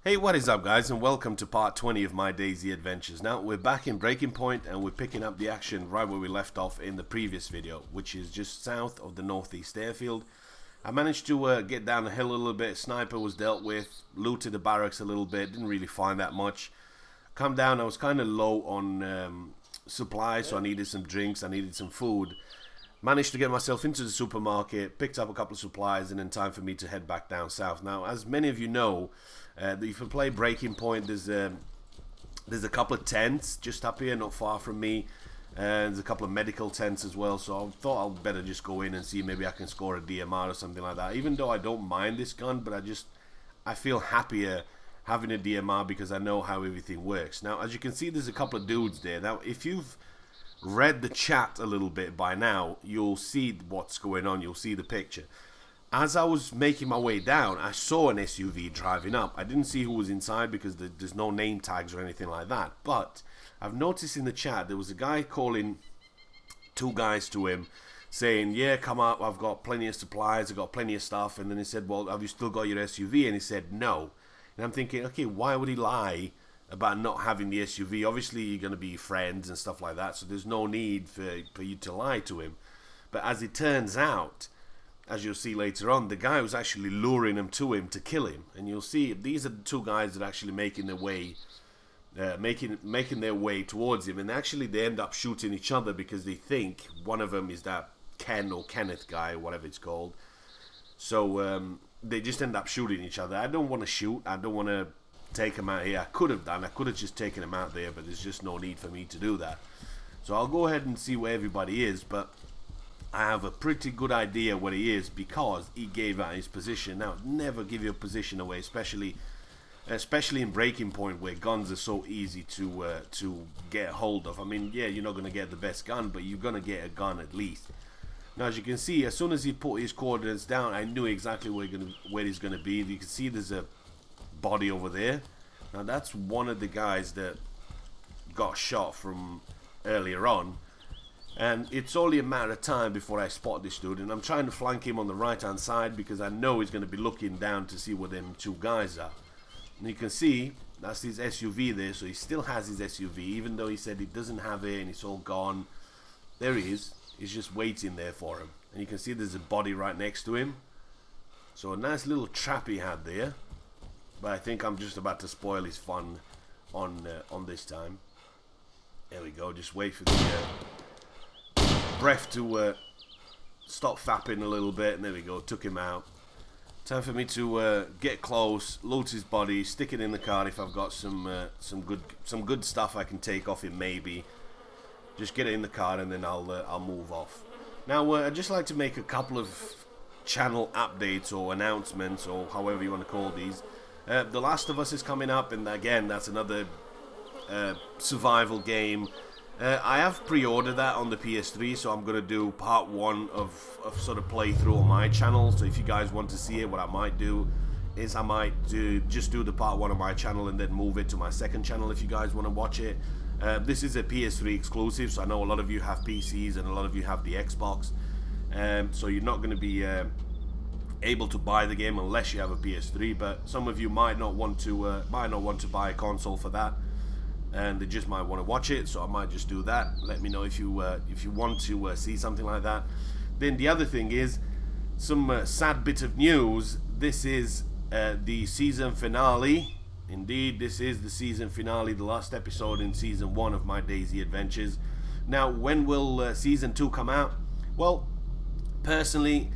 Hey, what is up guys, and welcome to part 20 of my DayZ adventures. Now, we're back in Breaking Point and we're picking up the action right where we left off in the previous video, which is just south of the northeast airfield. I managed to get down the hill a little bit. Sniper was dealt with, looted the barracks a little bit, didn't really find that much. Come down, I was kind of low on supplies, so I needed some drinks, I needed some food. Managed to get myself into the supermarket, picked up a couple of supplies, and then time for me to head back down south. Now, as many of you know, if you play Breaking Point, there's a couple of tents just up here, not far from me. There's a couple of medical tents as well, so I thought I'd better just go in and see maybe I can score a DMR or something like that. Even though I don't mind this gun, but I feel happier having a DMR because I know how everything works. Now, as you can see, there's a couple of dudes there. Now, if you've read the chat a little bit by now, you'll see what's going on. You'll see the picture. As I was making my way down, I saw an SUV driving up. I didn't see who was inside because there's no name tags or anything like that. But I've noticed in the chat there was a guy calling two guys to him saying, yeah, come up, I've got plenty of supplies, I've got plenty of stuff. And then he said, well, have you still got your SUV? And he said, no. And I'm thinking, okay, why would he lie about not having the SUV? Obviously, you're going to be friends and stuff like that, so there's no need for you to lie to him. But as it turns out, as you'll see later on, the guy was actually luring him to kill him. And you'll see these are the two guys that are actually making their way towards him. And actually they end up shooting each other because they think one of them is that Ken or Kenneth guy, or whatever it's called. So they just end up shooting each other. I don't want to shoot. I don't want to take him out here. I could have done. I could have just taken him out there, but there's just no need for me to do that. So I'll go ahead and see where everybody is, but I have a pretty good idea where he is because he gave out his position. Now, never give your position away, especially in Breaking Point where guns are so easy to get a hold of. I mean, yeah, you're not going to get the best gun, but you're going to get a gun at least. Now, as you can see, as soon as he put his coordinates down, I knew exactly where he's going to be. You can see there's a body over there. Now, that's one of the guys that got shot from earlier on. And it's only a matter of time before I spot this dude. And I'm trying to flank him on the right hand side because I know he's going to be looking down to see where them two guys are. And you can see that's his SUV there. So he still has his SUV, even though he said he doesn't have it and it's all gone. There he is. He's just waiting there for him. And you can see there's a body right next to him. So a nice little trap he had there. But I think I'm just about to spoil his fun on this time. There we go. Just wait for the breath to stop fapping a little bit, and there we go, took him out. Time for me to get close, loot his body, stick it in the car if I've got some good stuff I can take off him. Maybe just get it in the car and then I'll move off. Now I'd just like to make a couple of channel updates or announcements or however you want to call these. The Last of Us is coming up, and again that's another survival game. I have pre-ordered that on the PS3, so I'm going to do part 1 of sort of playthrough on my channel. So if you guys want to see it, what I might do is I might just do the part 1 on my channel and then move it to my second channel if you guys want to watch it. This is a PS3 exclusive, so I know a lot of you have PCs and a lot of you have the Xbox. So you're not going to be able to buy the game unless you have a PS3, but some of you might not want to buy a console for that. And they just might want to watch it, so I might just do that. Let me know if you want to see something like that. Then the other thing is some sad bit of news. This is the season finale. Indeed, this is the season finale, the last episode in season 1 of my DayZ adventures. Now, when will season 2 come out? Well, personally,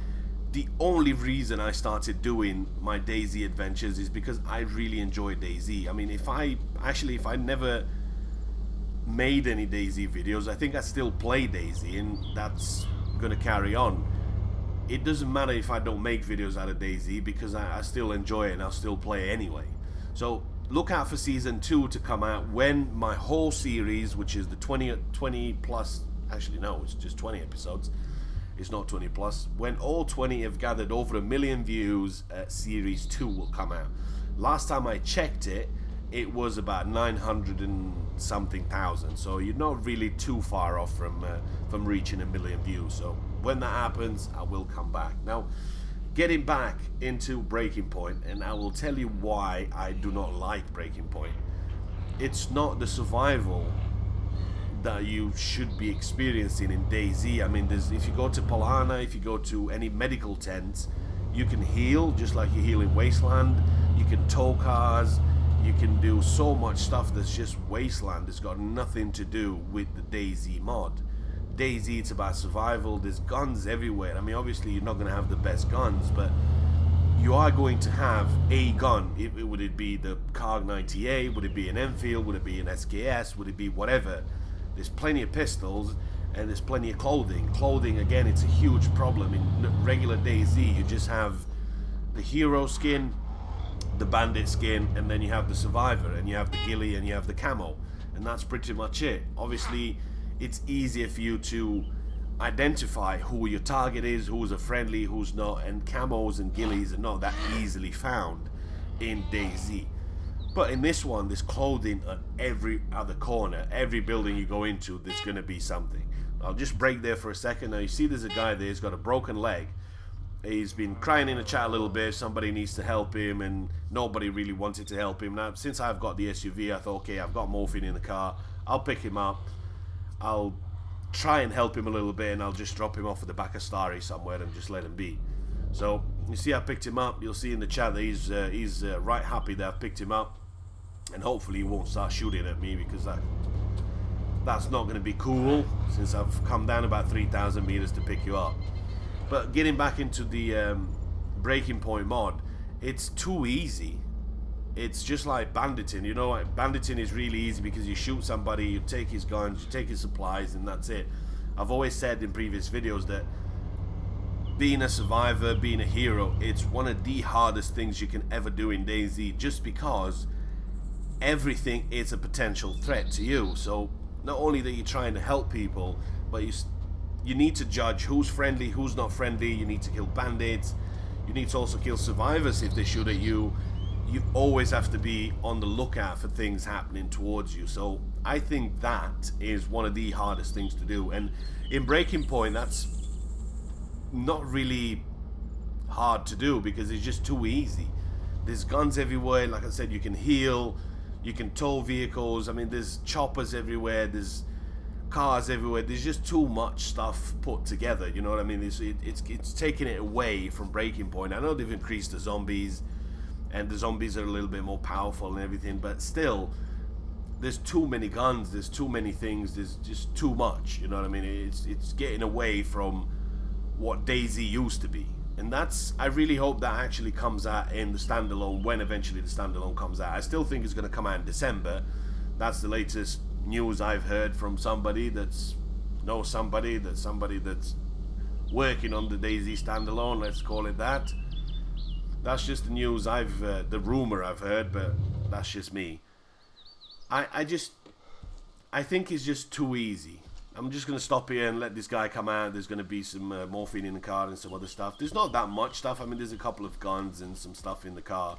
the only reason I started doing my DayZ adventures is because I really enjoy DayZ. I mean, if I never made any DayZ videos, I think I still play DayZ, and that's gonna carry on. It doesn't matter if I don't make videos out of DayZ because I still enjoy it and I'll still play anyway. So look out for season 2 to come out when my whole series, which is the 20 plus, actually no, it's just 20 episodes. It's not 20 plus. When all 20 have gathered over 1 million views, series 2 will come out. Last time I checked it, it was about 900 and something thousand. So you're not really too far off from reaching 1 million views. So when that happens, I will come back. Now, getting back into Breaking Point, and I will tell you why I do not like Breaking Point. It's not the survival that you should be experiencing in DayZ. I mean, if you go to Polana, if you go to any medical tents, you can heal just like you heal in Wasteland. You can tow cars. You can do so much stuff that's just Wasteland. It's got nothing to do with the DayZ mod. DayZ, it's about survival. There's guns everywhere. I mean, obviously you're not going to have the best guns, but you are going to have a gun. Would it be the Carg 98? Would it be an Enfield? Would it be an SKS? Would it be whatever? There's plenty of pistols, and there's plenty of clothing. Clothing, again, it's a huge problem. In regular DayZ, you just have the hero skin, the bandit skin, and then you have the survivor, and you have the ghillie, and you have the camo. And that's pretty much it. Obviously, it's easier for you to identify who your target is, who's a friendly, who's not, and camos and ghillies are not that easily found in DayZ. But in this one, there's clothing at every other corner. Every building you go into, there's going to be something. I'll just break there for a second. Now you see there's a guy there, he's got a broken leg. He's been crying in the chat a little bit, somebody needs to help him, and nobody really wanted to help him. Now, since I've got the SUV, I thought, okay, I've got morphine in the car, I'll pick him up, I'll try and help him a little bit, and I'll just drop him off at the back of Starry somewhere and just let him be. So, you see I picked him up, you'll see in the chat that he's right happy that I've picked him up, and hopefully he won't start shooting at me, because that's not going to be cool, since I've come down about 3,000 meters to pick you up. But getting back into the Breaking Point mod, it's too easy. It's just like banditing, you know. Banditing is really easy because you shoot somebody, you take his guns, you take his supplies, and that's it. I've always said in previous videos that being a survivor, being a hero, it's one of the hardest things you can ever do in DayZ, just because everything is a potential threat to you. So not only that you're trying to help people, but you need to judge who's friendly, who's not friendly. You need to kill bandits. You need to also kill survivors if they shoot at you. You always have to be on the lookout for things happening towards you. So I think that is one of the hardest things to do. And in Breaking Point, that's not really hard to do because it's just too easy. There's guns everywhere. Like I said, you can heal, you can tow vehicles. I mean, there's choppers everywhere. There's cars everywhere. There's just too much stuff put together. You know what I mean? It's taking it away from Breaking Point. I know they've increased the zombies, and the zombies are a little bit more powerful and everything, but still, there's too many guns, there's too many things, there's just too much, you know what I mean? It's getting away from what DayZ used to be. And I really hope that actually comes out in the standalone, when eventually the standalone comes out. I still think it's going to come out in December. That's the latest news I've heard from somebody that's working on the DayZ standalone, let's call it that. That's just the news the rumor I've heard, but that's just me. I think it's just too easy. I'm just going to stop here and let this guy come out. There's going to be some morphine in the car and some other stuff. There's not that much stuff. I mean, there's a couple of guns and some stuff in the car,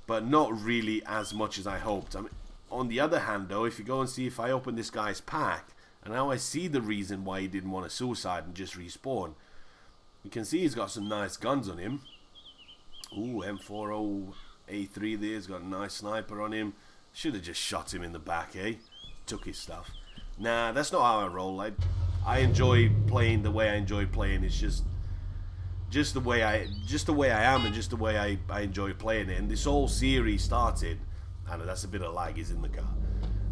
but not really as much as I hoped. I mean, on the other hand, though, if you go and see, if I open this guy's pack, and now I see the reason why he didn't want to suicide and just respawn. You can see he's got some nice guns on him. Ooh, M40A3 there's got a nice sniper on him. Should have just shot him in the back, eh? Took his stuff. Nah, that's not how I roll. I enjoy playing the way I enjoy playing. It's just the way I am, and just the way I enjoy playing it. And this whole series started, I know that's a bit of lag, he's in the car.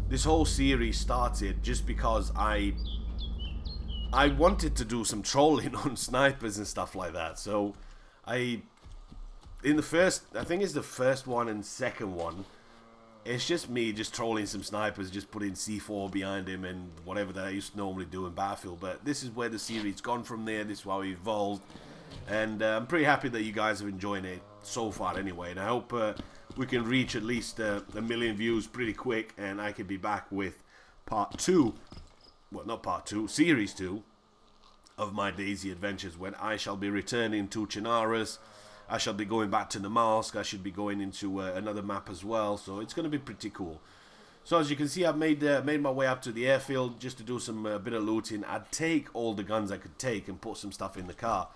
This whole series started just because I wanted to do some trolling on snipers and stuff like that. So in the first, I think it's the first one and second one, it's just me just trolling some snipers, just putting C4 behind him and whatever that I used to normally do in Battlefield. But this is where the series gone from there. This is how we evolved, and I'm pretty happy that you guys are enjoying it so far anyway. And I hope we can reach at least a million views pretty quick, and I can be back with part 2, well, not part 2, series 2 of my DayZ adventures, when I shall be returning to Chinaras. I shall be going back to the mosque. I should be going into another map as well, so it's going to be pretty cool. So as you can see, I've made my way up to the airfield just to do some bit of looting. I'd take all the guns I could take and put some stuff in the car.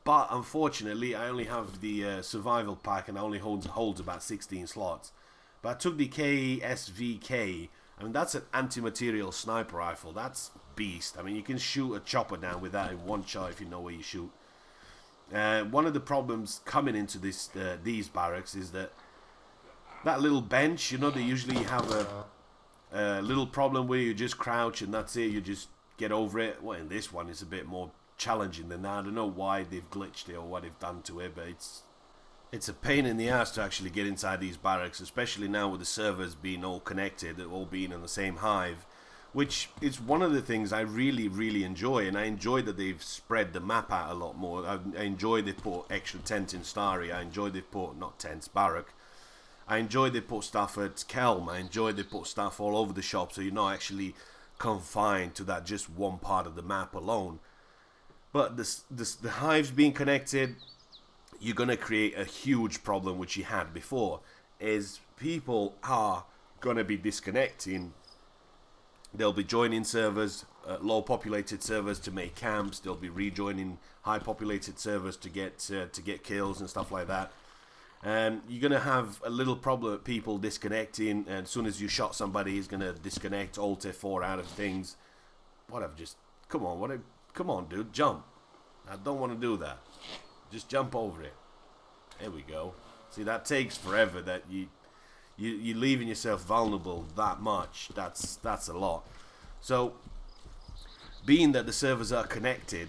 But unfortunately, I only have the survival pack, and it only holds about 16 slots. But I took the KSVK. I mean, that's an anti-material sniper rifle. That's beast. I mean, you can shoot a chopper down with that in one shot if you know where you shoot. One of the problems coming into these barracks is that little bench, you know, they usually have a little problem where you just crouch and that's it. You just get over it. Well, in this one, it's a bit more challenging than that. I don't know why they've glitched it or what they've done to it, but it's a pain in the ass to actually get inside these barracks, especially now with the servers being all connected, all being in the same hive, which is one of the things I really, really enjoy. And I enjoy that they've spread the map out a lot more. I enjoy they put extra tent in Starry. I enjoy they put, not tents, barrack. I enjoy they put stuff at Kelm. I enjoy they put stuff all over the shop, so you're not actually confined to that just one part of the map alone. But the hives being connected, you're going to create a huge problem, which you had before, is people are going to be disconnecting. They'll be joining servers, low populated servers to make camps. They'll be rejoining high populated servers to get kills and stuff like that. And you're going to have a little problem with people disconnecting, and as soon as you shot somebody, he's going to disconnect, Alt F4 out of things. Come on, dude, jump. I don't want to do that. Just jump over it. There we go. See, that takes forever. That you're leaving yourself vulnerable that much. That's a lot. So, being that the servers are connected,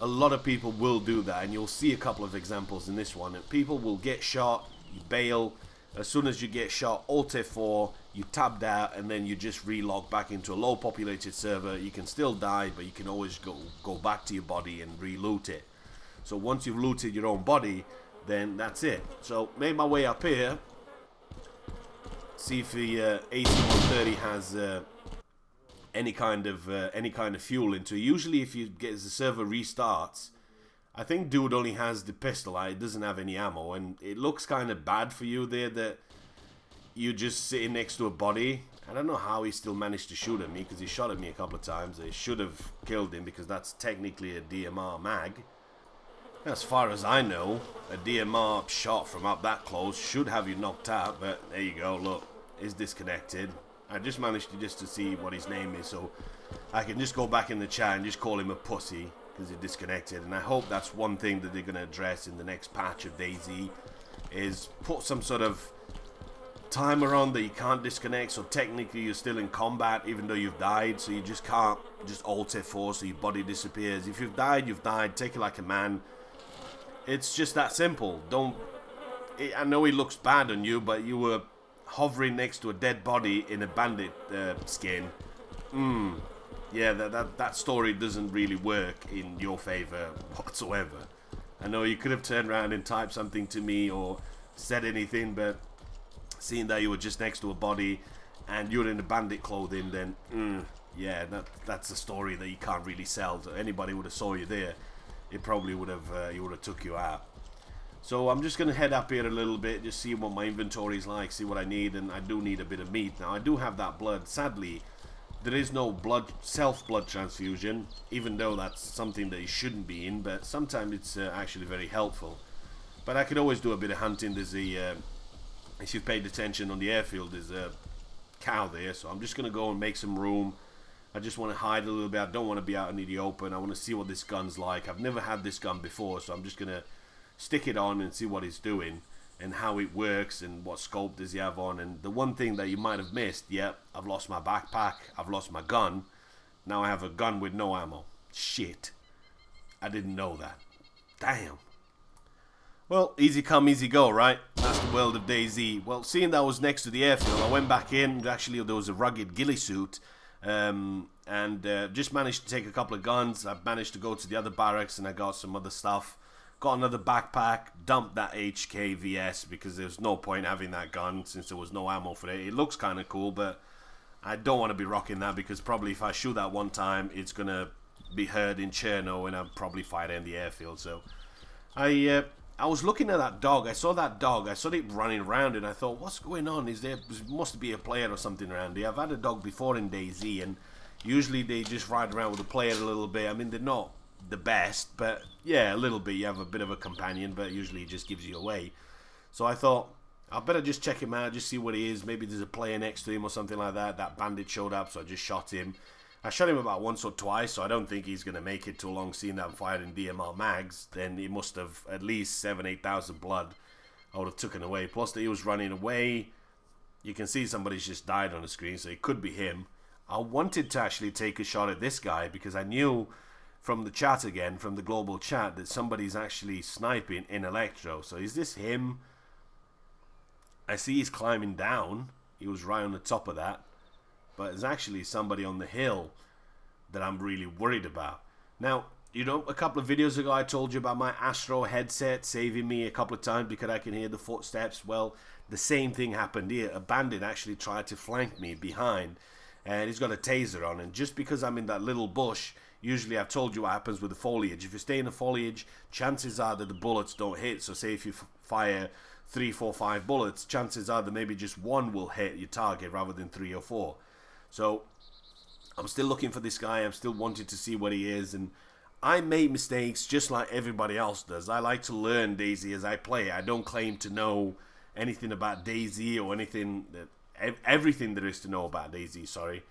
a lot of people will do that, and you'll see a couple of examples in this one. And people will get shot, you bail. As soon as you get shot, Alt F4, you tabbed out, and then you just relog back into a low populated server. You can still die, but you can always go back to your body and re-loot it. So once you've looted your own body, then that's it. So made my way up here. See if the AC-130 has any kind of fuel into it. Usually, if the server restarts, I think dude only has the pistol. It doesn't have any ammo, and it looks kind of bad for you there that you're just sitting next to a body. I don't know how he still managed to shoot at me, because he shot at me a couple of times. They should have killed him, because that's technically a DMR mag. As far as I know, a DMR shot from up that close should have you knocked out, but there you go, look, it's disconnected. I just managed to see what his name is, so I can just go back in the chat and just call him a pussy, because he disconnected. And I hope that's one thing that they're going to address in the next patch of DayZ, is put some sort of timer on that you can't disconnect, so technically you're still in combat even though you've died, so you just can't just Alt F4 so your body disappears. If you've died, take it like a man. It's just that simple. I know it looks bad on you, but you were hovering next to a dead body in a bandit skin. Yeah, that story doesn't really work in your favor whatsoever. I know you could have turned around and typed something to me or said anything, but seeing that you were just next to a body and you're in the bandit clothing, then yeah, that's a story that you can't really sell. So anybody would have saw you there, it probably would have took you out. So I'm just gonna head up here a little bit, just see what my inventory is like, see what I need, and I do need a bit of meat. Now I do have that blood. Sadly, there is no self-blood transfusion, even though that's something that you shouldn't be in, but sometimes it's actually very helpful. But I could always do a bit of hunting. There's a, if you've paid attention on the airfield, there's a cow there, so I'm just gonna go and make some room. I just want to hide a little bit. I don't want to be out in the open. I want to see what this gun's like. I've never had this gun before, so I'm just gonna stick it on and see what it's doing and how it works and what scope does he have on. And the one thing that you might have missed, yep, I've lost my backpack, I've lost my gun. Now I have a gun with no ammo. Shit, I didn't know that. Damn. Well, easy come, easy go, right? That's the world of DayZ. Well, seeing that I was next to the airfield, I went back in. Actually, there was a rugged ghillie suit, and just managed to take a couple of guns. I managed to go to the other barracks and I got some other stuff. Got another backpack, dumped that HKVS because there's no point having that gun since there was no ammo for it. It looks kind of cool, but I don't want to be rocking that because probably if I shoot that one time, it's going to be heard in Cherno and I'll probably fight it in the airfield. So I was looking at that dog. I saw that dog. I saw it running around and I thought, what's going on? There must be a player or something around here. I've had a dog before in DayZ and usually they just ride around with the player a little bit. I mean, they're not the best, but yeah, a little bit. You have a bit of a companion, but usually he just gives you away. So I thought, I better just check him out, just see what he is. Maybe there's a player next to him or something like that. That bandit showed up, so I just shot him. I shot him about once or twice, so I don't think he's going to make it too long. Seeing that I'm firing DMR mags, then he must have at least 7,000-8,000 blood. I would have taken away. Plus that he was running away. You can see somebody's just died on the screen, so it could be him. I wanted to actually take a shot at this guy because I knew from the chat again, from the global chat, that somebody's actually sniping in Electro. So is this him? I see he's climbing down. He was right on the top of that. But there's actually somebody on the hill that I'm really worried about. Now, you know, a couple of videos ago I told you about my Astro headset saving me a couple of times because I can hear the footsteps. Well, the same thing happened here. A bandit actually tried to flank me behind, and he's got a taser on. And just because I'm in that little bush, usually I've told you what happens with the foliage. If you stay in the foliage, chances are that the bullets don't hit. So say if you fire 3, 4, 5 bullets, chances are that maybe just one will hit your target rather than 3 or 4. So I'm still looking for this guy. I'm still wanting to see what he is. And I make mistakes just like everybody else does. I like to learn DayZ as I play. I don't claim to know anything about DayZ or anything that everything there is to know about DayZ. Sorry,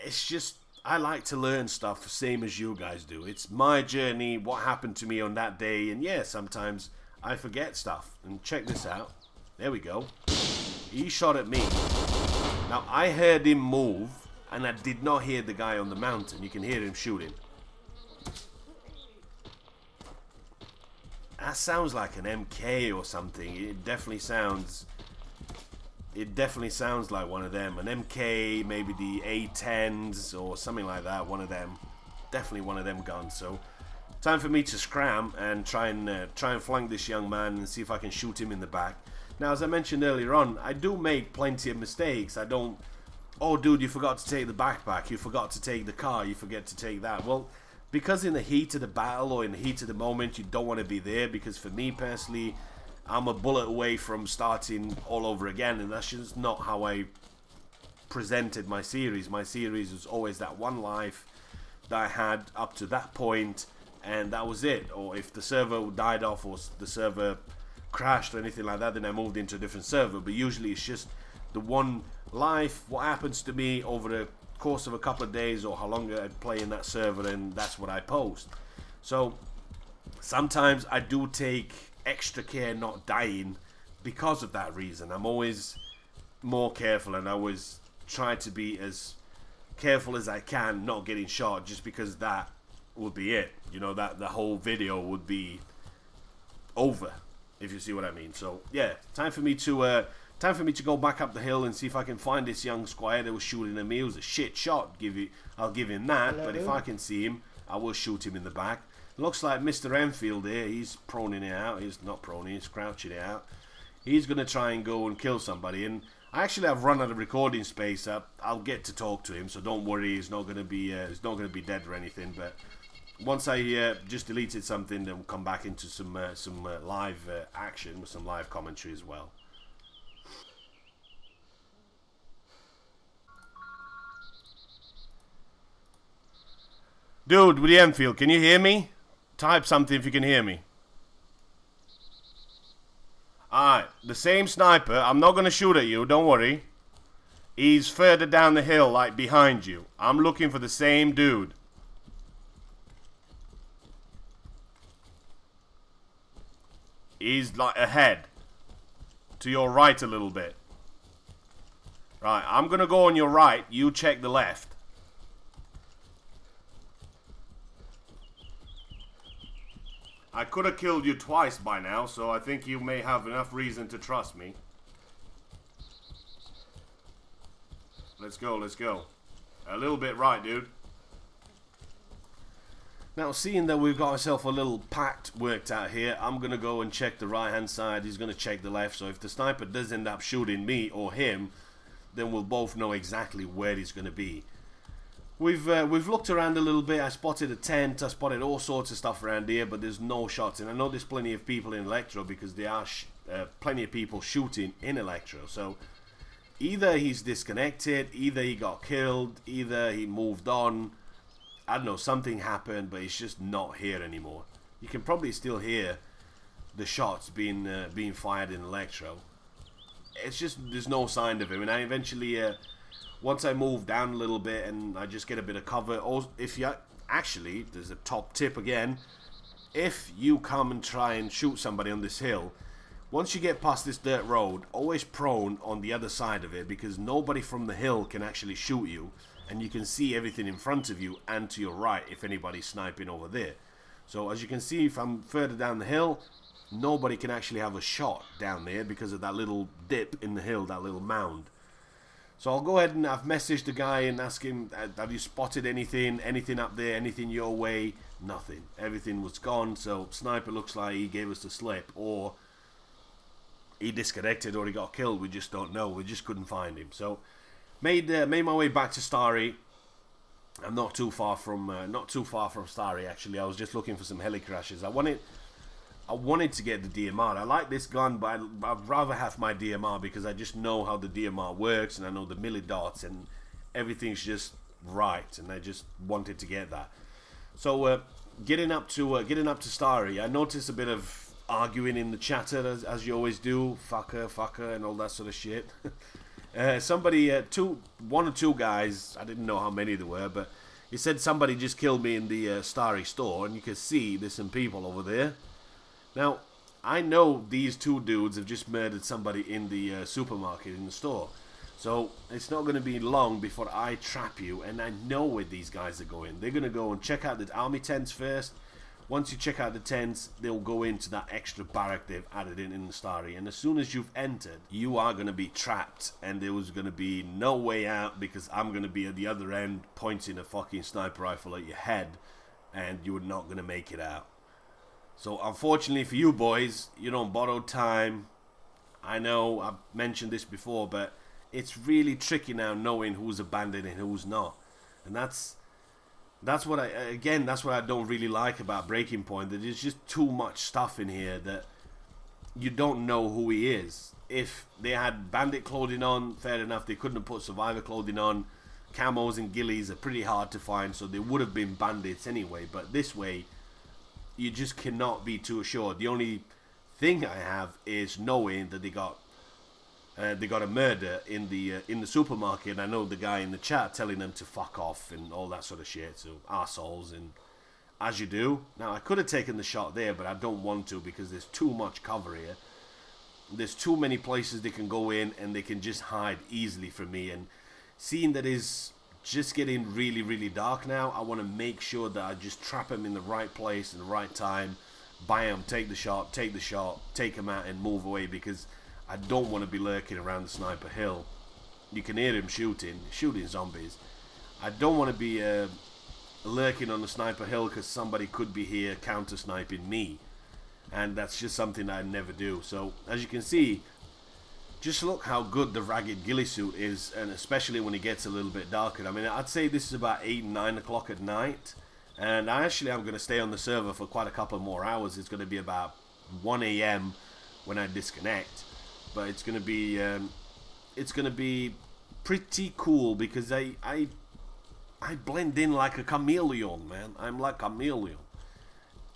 it's just I like to learn stuff, same as you guys do. It's my journey, what happened to me on that day, and yeah, sometimes I forget stuff. And check this out. There we go. He shot at me. Now I heard him move, and I did not hear the guy on the mountain. You can hear him shooting. That sounds like an MK or something. It definitely sounds like one of them. An MK, maybe the A10s or something like that. One of them. Definitely one of them guns. So time for me to scram and try and flank this young man and see if I can shoot him in the back. Now, as I mentioned earlier on, I do make plenty of mistakes. I don't, oh dude, you forgot to take the backpack, you forgot to take the car, you forget to take that. Well, because in the heat of the battle or in the heat of the moment, you don't want to be there, because for me personally, I'm a bullet away from starting all over again, and that's just not how I presented my series. My series was always that one life that I had up to that point, and that was it. Or if the server died off or the server crashed or anything like that, then I moved into a different server. But usually it's just the one life, what happens to me over the course of a couple of days or how long I play in that server, and that's what I post. So sometimes I do take extra care not dying because of that reason. I'm always more careful, and I always try to be as careful as I can not getting shot, just because that would be it. You know, that the whole video would be over, if you see what I mean. So yeah, time for me to go back up the hill and see if I can find this young squire that was shooting at me. It was a shit shot, I'll give him that. Hello. But if I can see him, I will shoot him in the back. Looks like Mr. Enfield here, he's proning it out. He's not proning, he's crouching it out. He's going to try and go and kill somebody. And I actually have run out of recording space. I'll get to talk to him, so don't worry. He's not going to be dead or anything. But once I just deleted something, then we'll come back into some live action with some live commentary as well. Dude, with the Enfield, can you hear me? Type something if you can hear me. Alright, the same sniper. I'm not going to shoot at you, don't worry. He's further down the hill, like behind you. I'm looking for the same dude. He's like ahead. To your right a little bit. Right, I'm going to go on your right. You check the left. I could have killed you twice by now, so I think you may have enough reason to trust me. Let's go, let's go. A little bit right, dude. Now, seeing that we've got ourselves a little pact worked out here, I'm going to go and check the right-hand side. He's going to check the left. So if the sniper does end up shooting me or him, then we'll both know exactly where he's going to be. We've looked around a little bit. I spotted a tent. I spotted all sorts of stuff around here, but there's no shots. And I know there's plenty of people in Electro, because there are plenty of people shooting in Electro. So either he's disconnected, either he got killed, either he moved on. I don't know, something happened, but it's just not here anymore. You can probably still hear the shots being fired in Electro. It's just, there's no sign of him. And I eventually, once I move down a little bit and I just get a bit of cover, or if you, actually, there's a top tip again, if you come and try and shoot somebody on this hill, once you get past this dirt road, always prone on the other side of it, because nobody from the hill can actually shoot you, and you can see everything in front of you and to your right if anybody's sniping over there. So as you can see, if I'm further down the hill, nobody can actually have a shot down there because of that little dip in the hill, that little mound. So I'll go ahead and I've messaged the guy and asked him, have you spotted anything up there, anything your way? Nothing. Everything was gone. So sniper looks like he gave us the slip, or he disconnected, or he got killed. We just don't know. We just couldn't find him. So made my way back to Starry. I'm not too far from Starry actually. I was just looking for some heli crashes. I wanted to get the DMR. I like this gun, but I'd rather have my DMR because I just know how the DMR works, and I know the milli dots, and everything's just right, and I just wanted to get that. So getting up to Starry, I noticed a bit of arguing in the chatter, as you always do, fucker, and all that sort of shit. One or two guys, I didn't know how many there were, but he said somebody just killed me in the Starry store, and you can see there's some people over there. Now, I know these two dudes have just murdered somebody in the supermarket, in the store. So, it's not going to be long before I trap you, and I know where these guys are going. They're going to go and check out the army tents first. Once you check out the tents, they'll go into that extra barrack they've added in the Starry. And as soon as you've entered, you are going to be trapped, and there was going to be no way out, because I'm going to be at the other end pointing a fucking sniper rifle at your head, and you're not going to make it out. So unfortunately for you boys, you're on borrowed time. I know I've mentioned this before, but it's really tricky now knowing who's a bandit and who's not. And that's what I don't really like about Breaking Point. That there's just too much stuff in here that you don't know who he is. If they had bandit clothing on, fair enough, they couldn't have put survivor clothing on. Camos and ghillies are pretty hard to find, so they would have been bandits anyway. But this way, you just cannot be too assured. The only thing I have is knowing that they got a murder in the supermarket. I know the guy in the chat telling them to fuck off and all that sort of shit. So arseholes, and as you do. Now I could have taken the shot there, but I don't want to because there's too much cover here. There's too many places they can go in, and they can just hide easily from me. And seeing that is just getting really, really dark now, I want to make sure that I just trap him in the right place in the right time. Bam, take the shot, take him out and move away, because I don't want to be lurking around the sniper hill. You can hear him shooting zombies. I don't want to be lurking on the sniper hill because somebody could be here counter sniping me, and that's just something I never do. So as you can see, just look how good the ragged ghillie suit is, and especially when it gets a little bit darker. I mean, I'd say this is about 8 and 9 o'clock at night, and I'm going to stay on the server for quite a couple more hours. It's going to be about 1 a.m. when I disconnect, but it's going to be pretty cool because I blend in like a chameleon, man. I'm like a chameleon.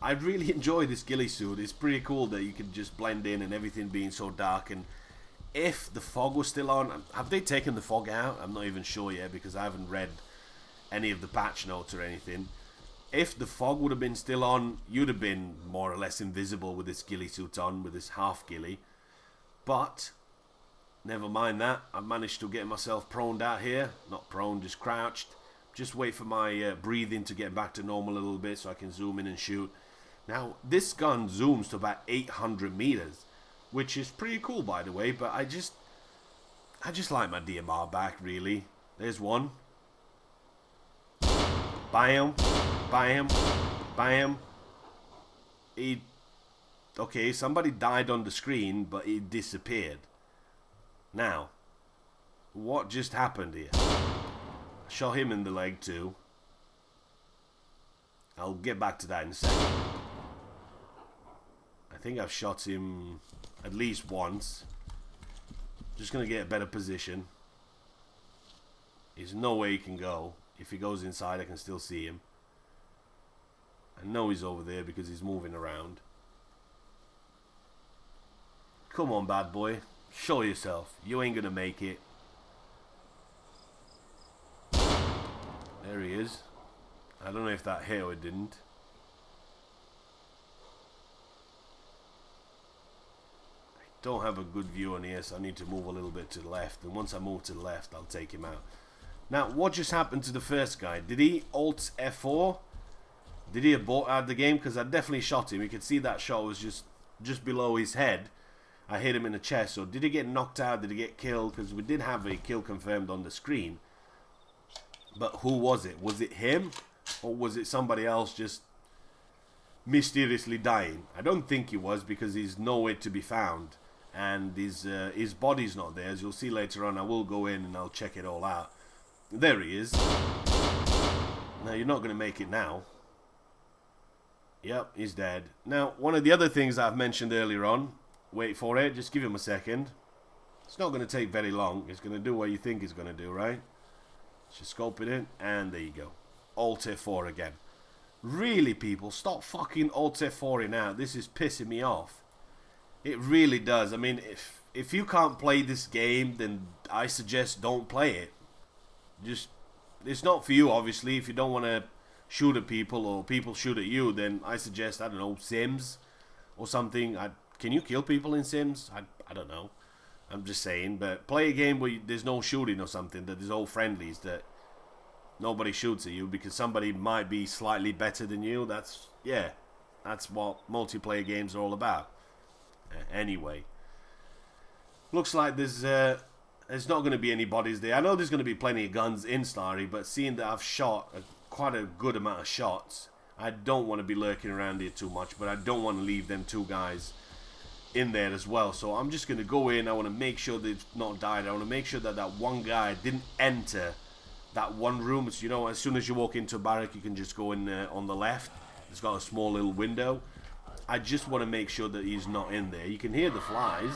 I really enjoy this ghillie suit. It's pretty cool that you can just blend in and everything being so dark. And if the fog was still on, have they taken the fog out? I'm not even sure yet because I haven't read any of the patch notes or anything. If the fog would have been still on, you'd have been more or less invisible with this ghillie suit on, with this half ghillie. But never mind that. I've managed to get myself proned out here. Not prone, just crouched. Just wait for my breathing to get back to normal a little bit so I can zoom in and shoot. Now, this gun zooms to about 800 meters, which is pretty cool, by the way, but I just like my DMR back, really. There's one. Bam, bam, bam. Okay, somebody died on the screen, but he disappeared. Now, what just happened here? I shot him in the leg too. I'll get back to that in a second. I think I've shot him at least once. Just gonna get a better position. There's no way he can go. If he goes inside, I can still see him. I know he's over there because he's moving around. Come on, bad boy. Show yourself. You ain't gonna make it. There he is. I don't know if that hit or it didn't. I don't have a good view on here, so I need to move a little bit to the left. And once I move to the left, I'll take him out. Now, what just happened to the first guy? Did he Alt F4? Did he abort out the game? Because I definitely shot him. You can see that shot was just below his head. I hit him in the chest. So did he get knocked out? Did he get killed? Because we did have a kill confirmed on the screen. But who was it? Was it him? Or was it somebody else just mysteriously dying? I don't think he was, because he's nowhere to be found. And his body's not there. As you'll see later on, I will go in and I'll check it all out. There he is. Now, you're not going to make it now. Yep, he's dead. Now, one of the other things I've mentioned earlier on, wait for it, just give him a second. It's not going to take very long. It's going to do what you think it's going to do, right? Just scope it in, and there you go. Alt F4 again. Really, people, stop fucking Alt F4ing out. This is pissing me off. It really does. I mean, if you can't play this game, then I suggest don't play it. Just, it's not for you, obviously. If you don't want to shoot at people or people shoot at you, then I suggest, I don't know, Sims or something. Can you kill people in Sims? I don't know. I'm just saying. But play a game where there's no shooting or something, that there's all friendlies, that nobody shoots at you because somebody might be slightly better than you. That's what multiplayer games are all about. Anyway. Looks like there's not going to be any bodies there. I know there's going to be plenty of guns in Starry, but seeing that I've shot quite a good amount of shots, I don't want to be lurking around here too much, but I don't want to leave them two guys in there as well. So I'm just going to go in. I want to make sure they've not died. I want to make sure that that one guy didn't enter that one room. So, you know, as soon as you walk into a barrack, you can just go in on the left. It's got a small little window. I just want to make sure that he's not in there. You can hear the flies.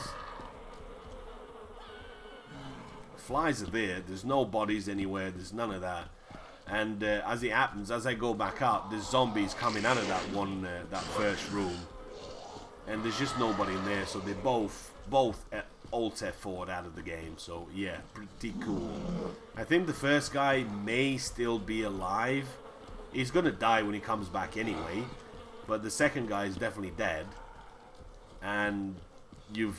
Flies are there. There's no bodies anywhere. There's none of that. And as it happens, as I go back up, there's zombies coming out of that first room, and there's just nobody in there. So they both Alt F4'd out of the game. So yeah, pretty cool. I think the first guy may still be alive. He's gonna die when he comes back anyway. But the second guy is definitely dead. And you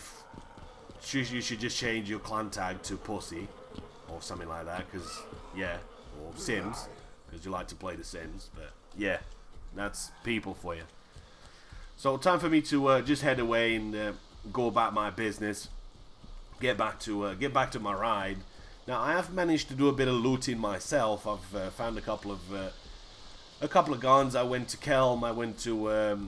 should just change your clan tag to Pussy or something like that, because yeah, or Sims, because you like to play the Sims. But yeah, that's people for you. So time for me to just head away and go about my business, get back to my ride. Now I have managed to do a bit of looting myself. I've found a couple of guns. I went to Kelm, I went to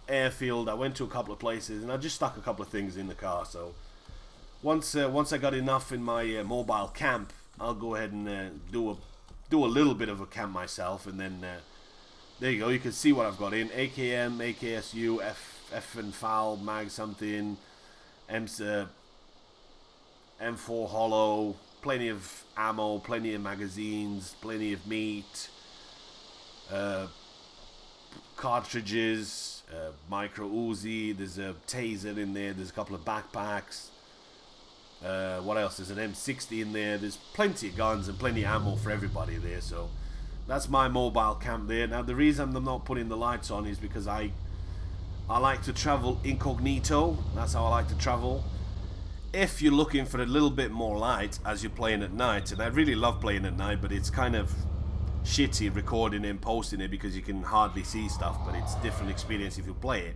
Airfield, I went to a couple of places, and I just stuck a couple of things in the car. So once I got enough in my mobile camp, I'll go ahead and do a little bit of a camp myself, and then there you go. You can see what I've got in: AKM, AKSU, F and foul mag something, M4 hollow, plenty of ammo, plenty of magazines, plenty of meat, cartridges. Micro Uzi, there's a taser in there, there's a couple of backpacks, what else, there's an M60 in there, there's plenty of guns and plenty of ammo for everybody there. So that's my mobile camp there. Now the reason I'm not putting the lights on is because I like to travel incognito. That's how I like to travel. If you're looking for a little bit more light as you're playing at night, and I really love playing at night, but it's kind of shitty recording and posting it because you can hardly see stuff, but it's a different experience if you play it.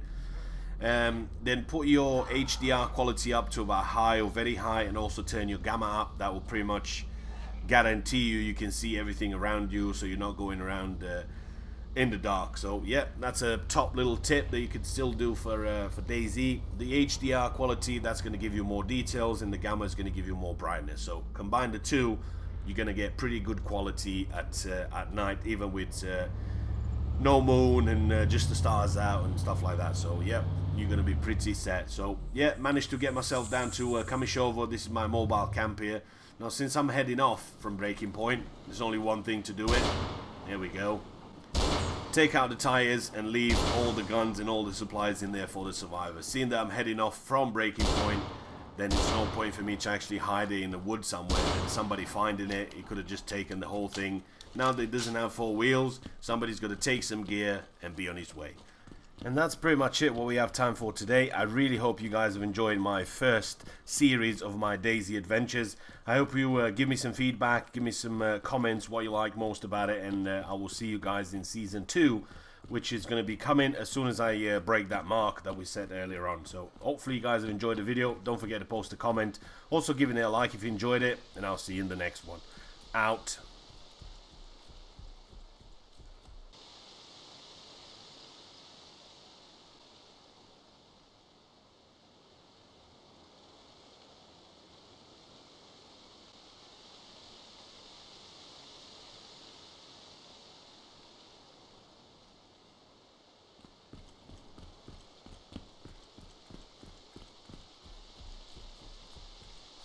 Then put your HDR quality up to about high or very high, and also turn your gamma up. That will pretty much guarantee you can see everything around you, so you're not going around in the dark. So yeah, that's a top little tip that you could still do for DayZ. The HDR quality, that's going to give you more details, and the gamma is going to give you more brightness. So combine the two, you're going to get pretty good quality at night, even with no moon and just the stars out and stuff like that. So yeah, you're going to be pretty set. So yeah, managed to get myself down to Kamishovo. This is my mobile camp here. Now since I'm heading off from Breaking Point, there's only one thing to do it. There we go. take out the tires and leave all the guns and all the supplies in there for the survivors. Seeing that I'm heading off from breaking point, then it's no point for me to actually hide it in the wood somewhere and somebody finding it. He could have just taken the whole thing. Now that it doesn't have 4 wheels, somebody's got to take some gear and be on his way. And that's pretty much it, what we have time for today. I really hope you guys have enjoyed my first series of my DayZ adventures. I hope you give me some feedback, give me some comments, what you like most about it, and I will see you guys in Season 2, which is going to be coming as soon as I break that mark that we set earlier on. So hopefully you guys have enjoyed the video. Don't forget to post a comment. Also give it a like if you enjoyed it, and I'll see you in the next one. Out.